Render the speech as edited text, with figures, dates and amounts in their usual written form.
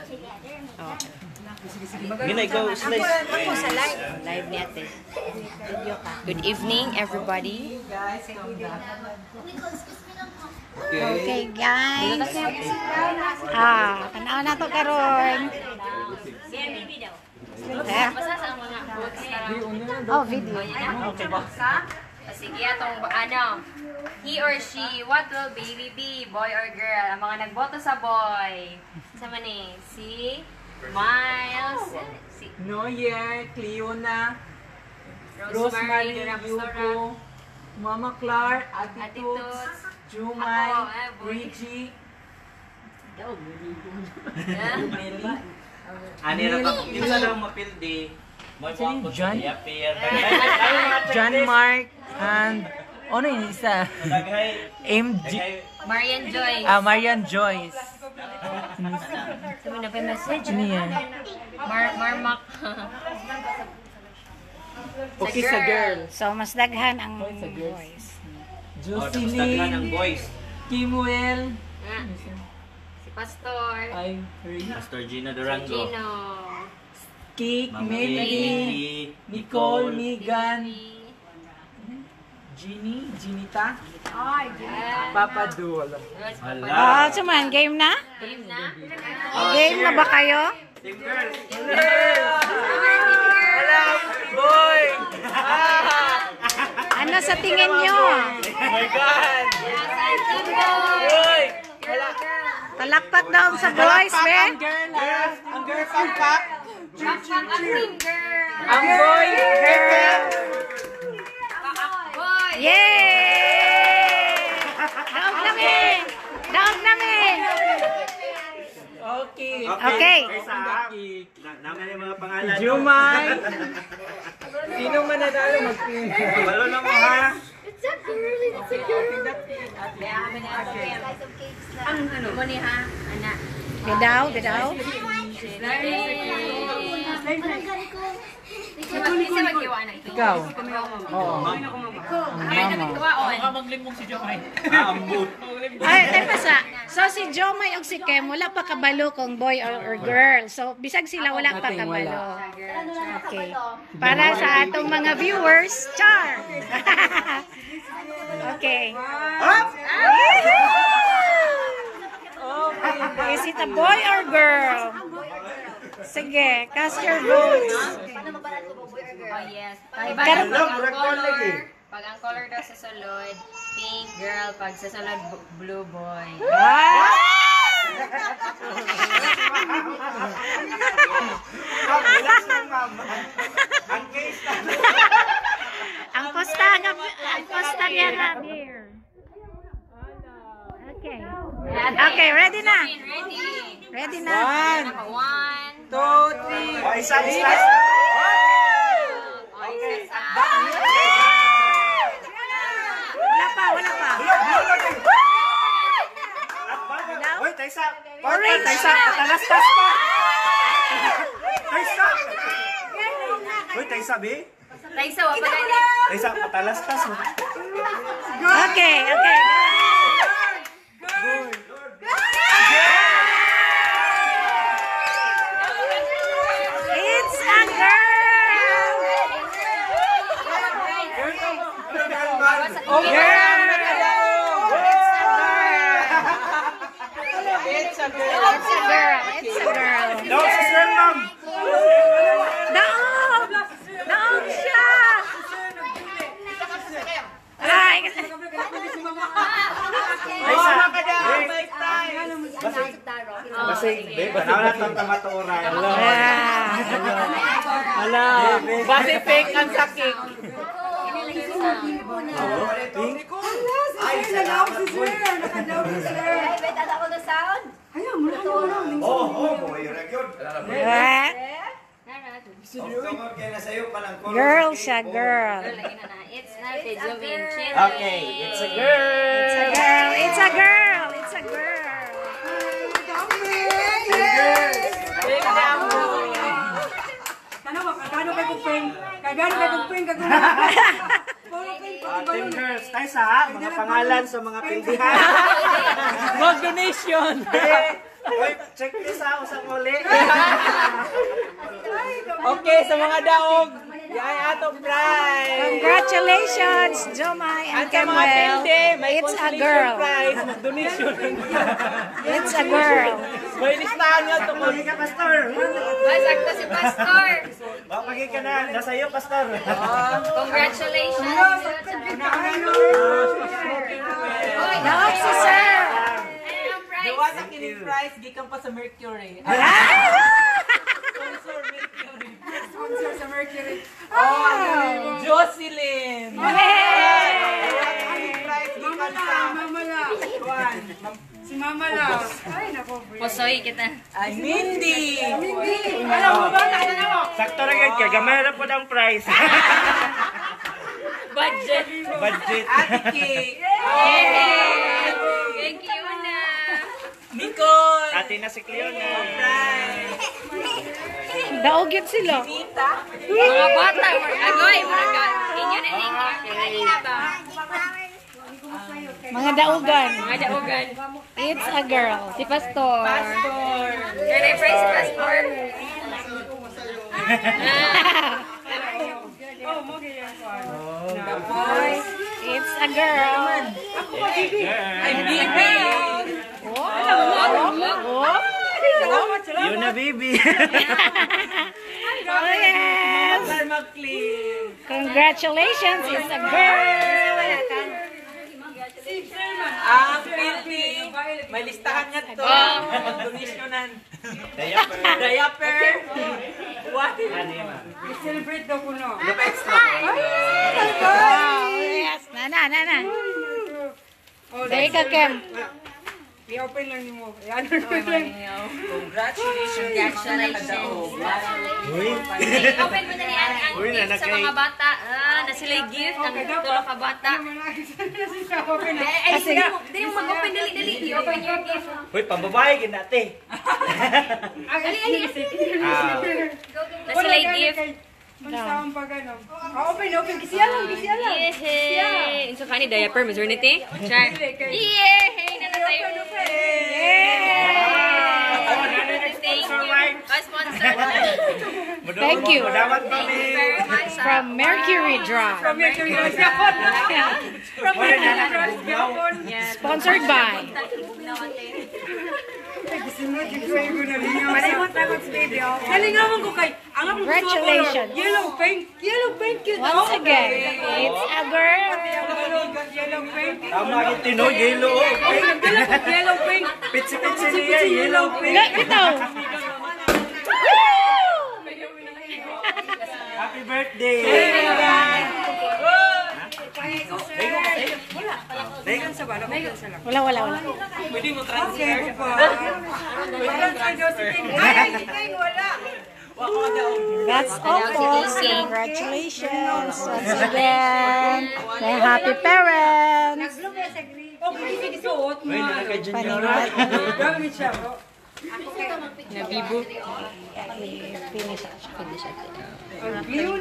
Oh. Ginay, go slice. Ako sa live. Live niya, te. Good evening, everybody. Okay, guys. Tanaw na to karon. Oh, video. Okay ba? Sige, atong he or she, what will baby be, boy or girl? Ang mga nagboto sa boy. Sama ni, si Miles, si Noyer, Cleona, Rosemary, Yuko, Mama Clark, Ate Ate Toots, Toots, Jumay, ako, Reggie, Meli, Ani ra pa, kinsa daw mapildi. Mo mo John? appear. John Mark, and ano yung isa? MG, Marian Joyce. Marian Joyce. Sabi na pa message. Ano yan? Marmak. Okay sa girl. So, mas daghan ang Sa girls. boys. Jocelyn ang Jocelyn, boys. Kimuel, Si Pastor. ay, Pastor Gino Durango. Gino. Kik, Mama Meli, Kiki, Nicole, Megan, Ginita, Papa Dul. Oh, suman, game na? Game na? Game na ba kayo? Team girls. Boy! Ano sa tingin nyo? Oh my God! Boy! Palakpak daw sa boys, be? Ang girl pack. Backpack ang team girl. Ang boy, girl. Boy. Yay! Daog namin! Daog namin! Okay. Okay. Naman yung mga pangalan. Jumay. Sino man nadalo mag-pin? Balo na mo ha. Ang ano mo ni ha? Anak. Bidaw, bidaw. Isa magkiwa na ito. Ikaw? Oo. Ay, nagkiwaon. Ambot. Ay, teka sa. So, si Jomay o si Kem, wala pa kabalo kung boy or girl. So, bisag sila wala pa kabalo. Okay. Para sa atong mga viewers, char! Okay. Is it a boy or girl? Sige, cast your votes. Oh, yes. Pag ang color daw sa sulod, pink girl. Pag sa sulod, blue boy. Ang posta niya na beer. Okay. Okay, ready na. Ready. Ready na. 1, 2, 3. Isa. Wala pa, wala pa. Hoy, Taysa. Orange. Taysa, talastas pa. Taysa. Hoy, Taysa, be. Taisa, wapa gani. Taysa, patalastas mo. Okay, okay. It's a girl! It's a girl. It's a girl. It's a girl. No, sister, ma'am. Daog! Daog siya! Ay! Taysa. Basig. Banaw na itong tamaturan. Hala. Basi fake ang sakit. Ay, salamat po. Boy, record. Girl siya, girl. It's not a zoom in. Okay, it's a girl. It's a girl. It's a girl. It's a girl. Team girls, Taysa ha, mga pangalan sa mga pildihan. Mag donation. Check this out sa muli. Okay, sa mga daog, yan atong prize. Congratulations, Jomay and At sa mga Kemuel. pende, may It's a consolation girl. prize, donation. It's a girl. May listahan nga ito po. Ka, Pastor. Ay, sakto si Pastor. Bakit ka na? Nasa iyo, Pastor. Congratulations. Daog si Sir. Ano ang prize? Gawa sa kining prize, gikan pa sa Mercury. Sponsor sa Mercury. Oh, Jocelyn. Kining prize, gikan sa Si Mama lang. Ay, nako. Pusoy kita. Ay, Mindy. Alam mo ba? Nakita mo? Sakto rin yun. Kaya gamay na po ng price. Budget. Budget. Ate Cake. Thank you na. Nicole. Ate na si Cleona. Prize. Daog yun sila. Nita. Mga bata. Agoy. Inyo na ninyo. Kanina ba? Mga daugan. Mga daugan. It's a girl. Si Pastor. Pastor. Can I praise si Pastor? Oh, mo ganyan ko. It's a girl. Ay, Bibi. Yun na, baby. Oh, yes. Sir McLean. Congratulations, it's a girl. Ang Pilpi. May listahan nga to. Donationan. Diaper. What? Celebrate daw ko no. Extra. Oh, yes. Nana. Dahil ka, Kem. I-open lang niyo mo. Ano Congratulations. Congratulations. Uy. Open mo na ni ang Uy, gift sa mga bata. Na sila gift ang tulo ka bata. Ay, dili mo mag-open dali. I-open your gift. Uy, pambabae, ginate. Ali. Na sila gift. Mansawang pag ano. Open. Kisiya lang. Yehey! Unsa ka ni diaper maternity? Char. Yehey! Na tayo. Thank you. Sponsor. Thank you. Dapat ba Thank you very much. From Mercury Drop. Sponsored by. Nalingawan ko kay ang akong gusto ko Congratulations. yellow paint yun. Once again, it's a girl. Yellow paint. Tama yung tino, yelo. Ay, nagdala ko yellow paint. Pitsi-pitsi niya, yellow. Ito. Happy birthday. Wala. Pwede mo transfer. That's all, folks. Congratulations once again. And happy parents. Uy, nalagay dyan yung Gamit siya. Nabibo. Finish. Ang view